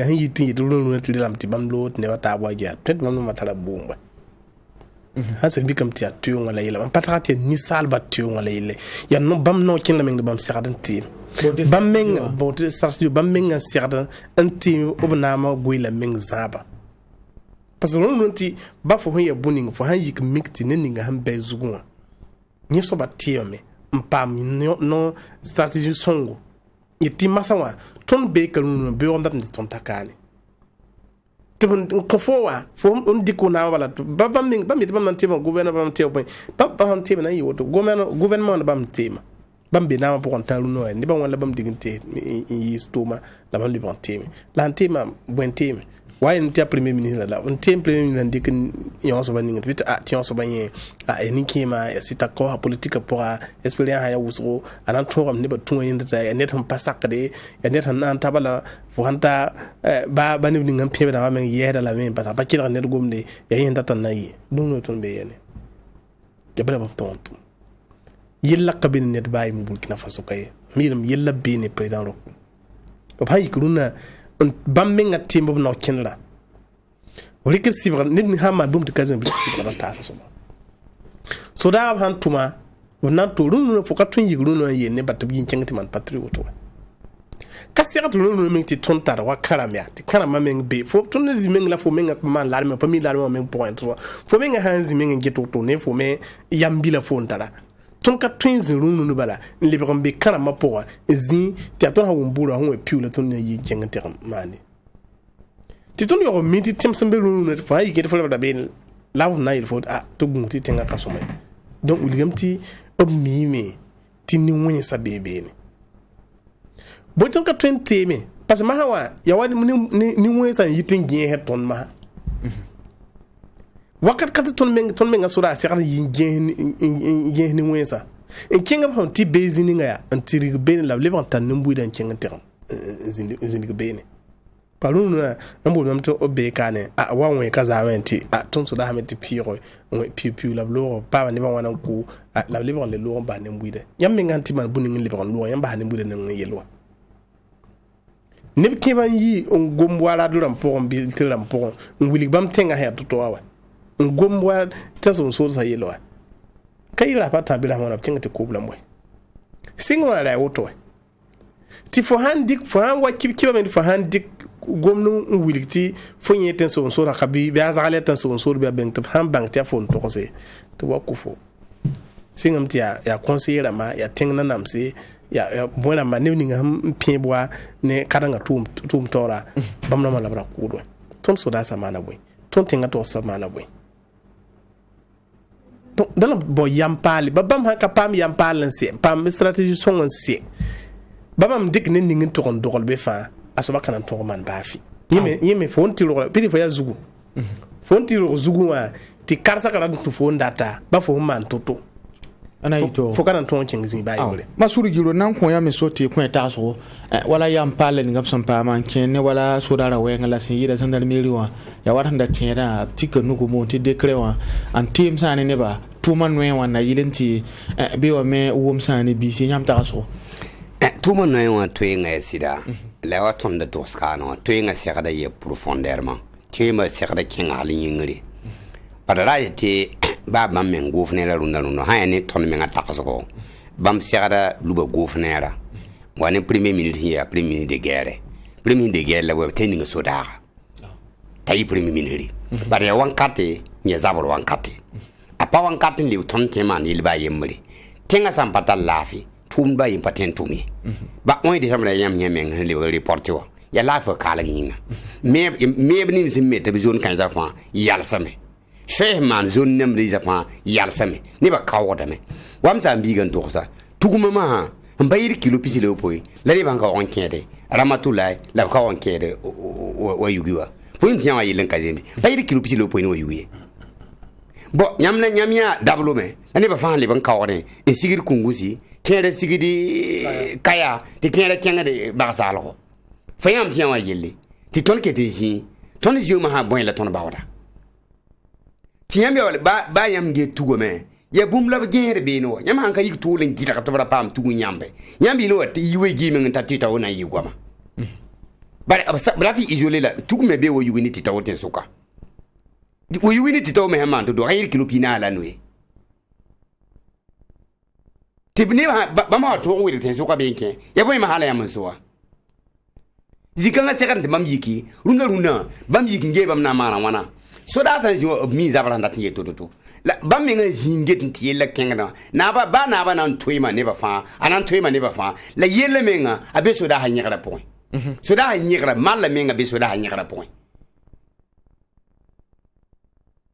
hin yiti do no ti lam ti bam lot ne wata bo ja tet bam no matala bumba han se bikam ti atu ngala yele man patara ti ni salba tu ngala yele ya no bam no kin la meng bam siradan ti bam meng bo te sarsu bam meng siradan anti obnama goila meng zaba parce que non ti ba fo ya buning fo han yik mikti ne ninga han be zugun ni so ba ti me mpam no strategy songo yiti masawa ton be kalun be on dat ton takani tebon ko fo on diko na wala baba ming bam yiti bam tema gouvernement bam tema baba han tema na yiwoto gouvernement bam tema bam be na pour on talu no ni bam wala bam diginte yi stoma la bam libon tema la tema buen tema why n premier ministre la on premier ministre dik yon so baning vite tion so banye ni kima ya sita ko politique pour experience ya wusro anan toram ne ba tun yin da net hon pasakade ya net han tabala fo hanta ba ni ngam pebe na men yeda la men ba kila net gomde ya yin datan nayi dum no ton be yene ya bala bam tontu yilla kabin net bay mu Burkina Faso kay miram yilla be ne president ro o bay kuruna bam menga timbo no kenla wali ke sibra nit ha ma bum de kazem bi sibra ta so da han tuma wona to runu fo ka tun yigru no ye ne bat bi kengti man patrioto ka sira to runu men ti ton tar wa karamya ti karama men be fo tun zi men la fo men man la me pa mi la men point fo men ha zi men geto to ne fo me yambila fo ntara ton ka twins runu no bala libron be karama po zi ti aton ha wumbura ho e piu la ton yi kengti mani ti ton yo mi ti temsen be runu no fa yi ke fo da be la na il faut to gunti tenga kasome donc william ti obmi ti ni woni sa bebe ni bo ton ka 20 me parce que ma hawa ya wani ni woni sa yitin gien he ton ma wakat kat ton men asura se kan yin gien ni woni sa en kinga pon ti bezi ni nga anti rig ben la levantan numbu dan kinga teram zindi bene palun na nambo namto obe kane wa won ka za menti ton so da hameti piro won piu la lo pa ni ba wana ku la le le lo ba ne mbuide yam mi nganti man bunin le ba lo yam ba ne mbuide ne yelwa ne ke ban yi on gomwala duram po bi tiram po wili bam tenga ha to wa on gomwa taso so sa yelwa kai ra pa tabila mona tinga te kubla mwe singwa la woto ti fo handik fo han wa kiba men fo handik gomnu wiliti fo yeten so ra kabi be azale tan so be ben to han bank ta fo to se to wa kufo singam ti ya conseiller ma ya tengna namse ya bona ma ne ninga pieboa ne karanga tum tora bamna mala bra kudo ton so da samana boy ton tenga to samana boy donc dans le boy yampali babam ha ka pam yampali se pam stratégie son se babam dik ne ningin to kon dogol be fa asoba kana to man bafi yeme fon tiro pidi fo ya zugu fon tiro zugu wa ti karsa kala to fon data ba fo man toto ana ito fo kana to kingzi ba yole masuri giro nan ko ya me soti ko ta so wala yam pale ni gapsan pa man ken ne wala so dara we ngala sin yida sandal meriwa ya waranda tiera tika nugo mo ti dekrewa an tim sane ne ba tuman we wana yilenti be wa me wom sane bi si nyam ta so tuman we wa twenga sida la wa ton de toskano twenga sekada ye profondément tema sekada king ali yingri padara yete ba bam men gofnera runda no ha ne ton men atakso bam sekada luba gofnera wani premier minute ya premier de guerre la wa teninga soda tay premier minute ba ya wankate nya zabor wankate apa wankate li ton tema ni ba yemri tenga sampata lafi tumba impaten tumi ba on de samra yam nyemen li reporter wa ya lafi kala yinga me ni simme te zone kan zafa yal same sheikh man zone nem li zafa yal same ni ba kawoda me wam sa mbigan to sa tuguma ma mbayir kilo pisi le opoy la li banka on kede ramatulay la ka on kede wa yugiwa fo ntia wa yilen kazembi bayir kilo pisi le opoy ni wa yugiye bo nyamya dablo me ani ba fan le ban kawore e sigir kungusi kere sigidi kaya ti kere kenga de basalo fayam tian wa yelle ti ton kete ji ton ji ma ha bon la ton bawda tiam be wala ba yam ge tugo me ya bum la gere be no nyam han ka yik to len gita ka to pam tugu nyambe nyambi no ti yiwe gi men ta tita wona yigwama bare absa brati isolé la tugu me be wo yugo ni tita wote suka we wini ti to me man to do hayir kilo pina la noe tibni ba ma to wi te so ka benke ya boy ma hala ya mun so zikanga sekante bam yiki runa bam yiki nge bam na mara wana so da san jo mi zabara ndat ye to la bam mi nga jinget nti yela kenga na ba nan toyima ne ba fa anan toyima ne ba fa la yele menga abe so da hanya kala point so da hanya kala mal menga be so da hanya kala point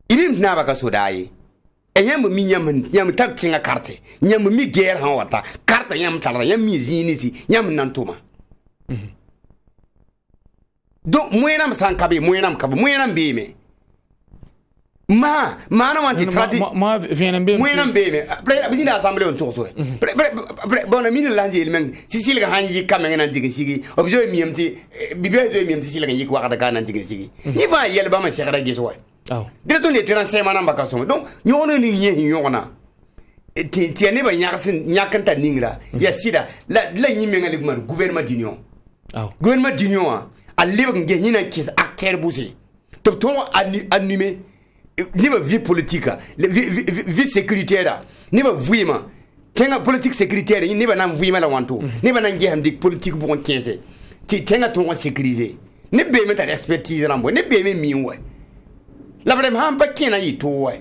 inim na ba ka so da yi enyam mi nyam tak tinga carte nyam mi guerre han wata carte nyam tala nyam mi zini si nyam nan tuma donc moyenam sankabe moyenam beme ma na wanti tradi ma vienen beme moyenam beme après bisin assemblée on tourso bon ami la ndi men si silga hanji kamen nan digi sigi objo miemti bibe zo miemti silga yik wakata kan nan digi sigi ni va yel ba ma shekara geso aw de to les 35 manam bakaso donc nyono ni nyi nyona ti ne ba nyakanta ningra ya sida la nyimenga le gouvernement d'union gouvernement d'union a libre nge hina kis acteur bousé to animé ni ba vie politique vie sécuritaire ni ba vuima tenga politique sécuritaire ni ba nan vuima la wanto ni ba nan nge hamdik politique bu 15 ti tenga to sécuriser ni be meta expertise rambo ni be me miwe la vraiment han ba kina yi to wa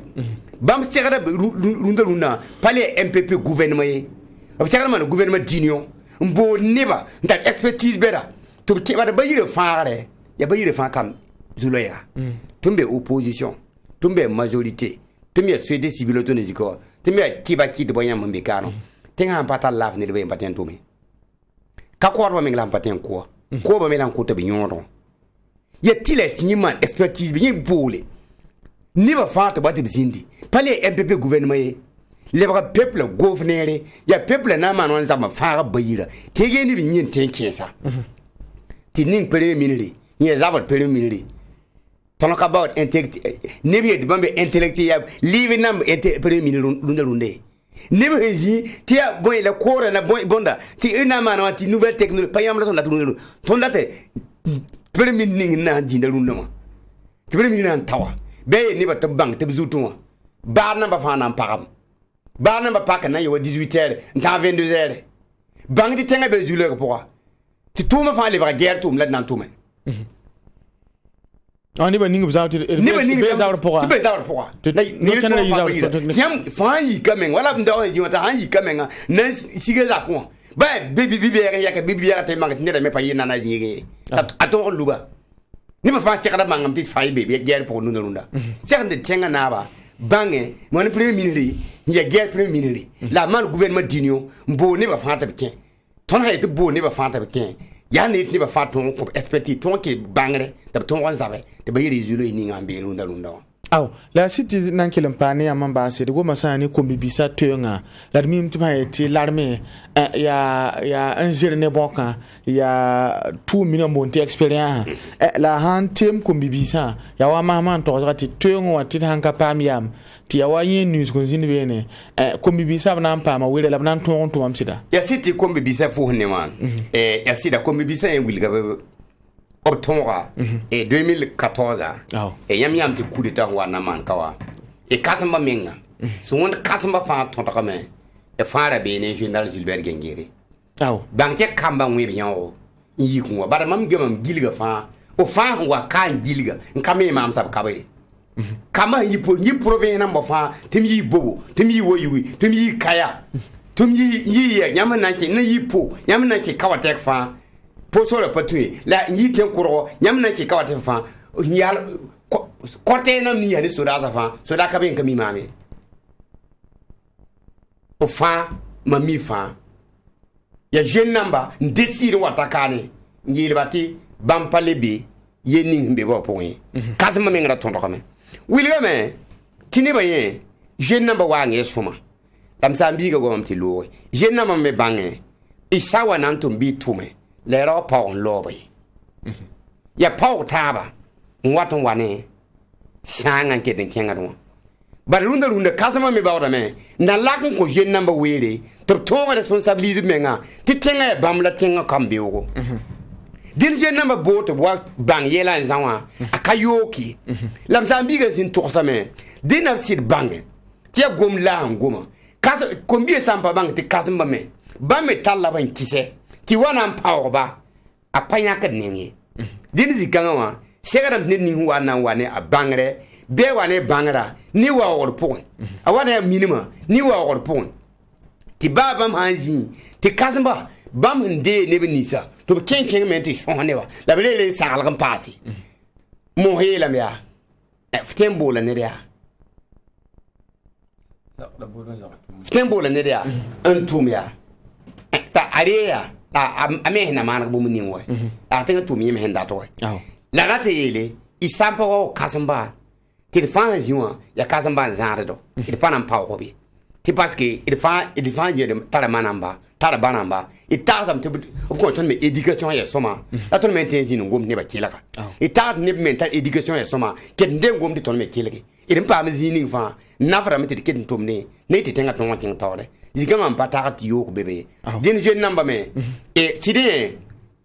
bam segara runda palais MPP gouvernement yi ba segara man gouvernement d'union mbo neba nda expertise bera to ke ba bayire faare ya bayire fa kam zuloya tumbe opposition tumbe majorité tumbe société civile autonomie ko tumbe kiba de boyam mbekano tenga pata laf ne be paten tumi ka ko ba menglam paten ko ba melan ko to be nyoro ya tile tinima expertise bi bole ni ba fa to ba te bizindi palais MPP gouvernement yi le peuple gouverneur ya peuple na man wan zama fa bayira tege ni bi nyin tenkensa ti ning premier ministre ni zabat premier ministre ton ka about integrity ne bi de bambe intellectuel live nam premier ministre runde ne bi ji ti boy la kora na boy bonda ti ina man ti nouvelle technologie payam la ton date premier ministre na jinda runde ma ti premier ministre na tawa be ni ba to bang te bizutu ba na ba fa na pagam ba na ba pak na yo 18h nta 22h bang di tenga be zuleur pourquoi ti tuma fa le ba guerre tum la nan tume ani ba ningu zawti be zawr pourquoi be zawr pourquoi ni le fa tiam fa yi kamen wala ndo ji wata han yi kamen na sige za ko ba bibi ya ka bibi ya te mang ne da me pa yi na na ji ato luba ni ba fa sekada mangam ti fa yi be guerre pour nous nunda sekande tenga na ba bange mon premier ministre ya guerre premier ministre la man gouvernement d'union mbo ne ba fanta be ken ton ha ite bo ne ba fanta be ken ya ne ti ba fa ton ko expertise ton ke bangre da ton wan zabe te ba yiri zulo ni ngambe lunda aw la siti nan kelen pani amamba se de go masani ko bibisa tenga la mim ti pa eti l'armée ya un journée bonka ya tout million monte expérience la han tem ko bibisa ya wa maman to zati tengo wa ti hanka pamiam ti ya wa yin news ko zini bene ko bibisa na mpa ma wele la nan ton to amsida ya siti ko bibisa fo ne man ya sida ko bibisa en wilga obtonga 2014 et yam ti coup d'état wana man kawa e kasamba menga so won kasamba fa ton ta kame e fara be ne général Gilbert Gengere banke kamba ngwe bi yawo yi kunwa bara mam gemam gilga fa o fa wa kan gilga nkame mam sab kabe kama yi provient na mbofa tim yi bobo tim yi woyi tim yi kaya tim yi nyama nanki na yi po nyama nanki kawatek fa poso le patui la yi ten kuro nyamna ki kawate fa yal kote na mi yani soda za fa soda ka ben kami mami o fa mami fa ya jeune namba ndesire watakane yilbati bampalebe yeni mbe bo point kasma me ngara tondo kame wilgame tini baye jeune namba wange suma tam sambiga go mamti lo jeune namba me bange isawa nantum bi tume le ro pa lobe ya pa taba waton wane sanga keden kenga do bar lunda kasama me bawda me na lakon ko jeune namba wele to responsabiliser menga ti tenga bam la tenga kambe ogo din je namba boto wa bang yela en zawa akayoki lam zambiga zin torsame din ab sid bange tia gom la ngoma kas combien sampa bang ti kasamba me ba me talla ban kise ti wana pawba apanya ka nengi din zikanga wa segaram ni wana wane a bangre be wane bangra ni wa wor pon a wana minima ni wa wor pon ti babam hanji ti kasamba bam nde ne benisa to ken men ti shone wa la bele sagal kan pasi mo hela me ya ftembo la ne ya ftembo la ne ya antum ya ta area a me na man bu mun wa a tenga to mi me henda to la rate yele isampa o kasamba ti fa jiwa ya kasamba zare do ti pa nan pa ko bi ti parce que il fa je tara manamba tara banamba il tazam te ko ton me éducation ya soma la ton me tenji ngom ne ba kilaka il taz ne mental éducation ya soma ket nde ngom di ton me kilaki il pa me zini fa nafra me te ket tomne ne te tenga ton tin tawre zikama mpata ti yo ko bebe din je namba me e sidie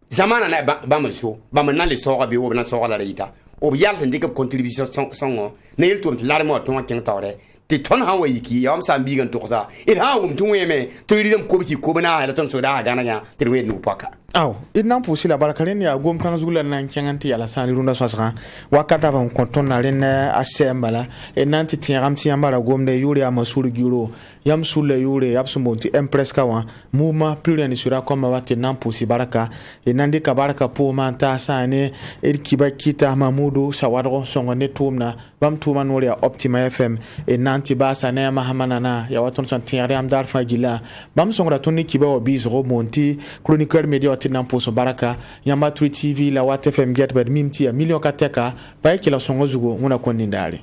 zamana na ba me so ba me na le so bi wo na so la ita o bi yal sende ke contribution songo ne il tom larmo ton tin tawre ti ton ha wa yiki yam sambi gan to za it ha wum tun weme to ridam ko bi ko bana la ton so da gana ya ti we nu paka aw idnan pusi la barakalen ya gom kan zugula nan kenganti ala sani runda sosra wakata ban konton na len asembala e nanti tiram ti ambala gom de yuri amasuru giro yam sulle yuri absumonti empreska wa muma plurian sura koma wate nan pusi baraka e nandi ka baraka po manta sane e kiba kita mamudu sawadro songo ne tumna bam tuma no ya optima fm e nanti basa na mahamana na ya waton san tiram dar fagila bam songra tonni kiba o bizro monti chroniqueur media nan poso baraka yamba 3 TV la wat FM get bad mimti ya million kateka pa kila songo zugo nguna konni ndale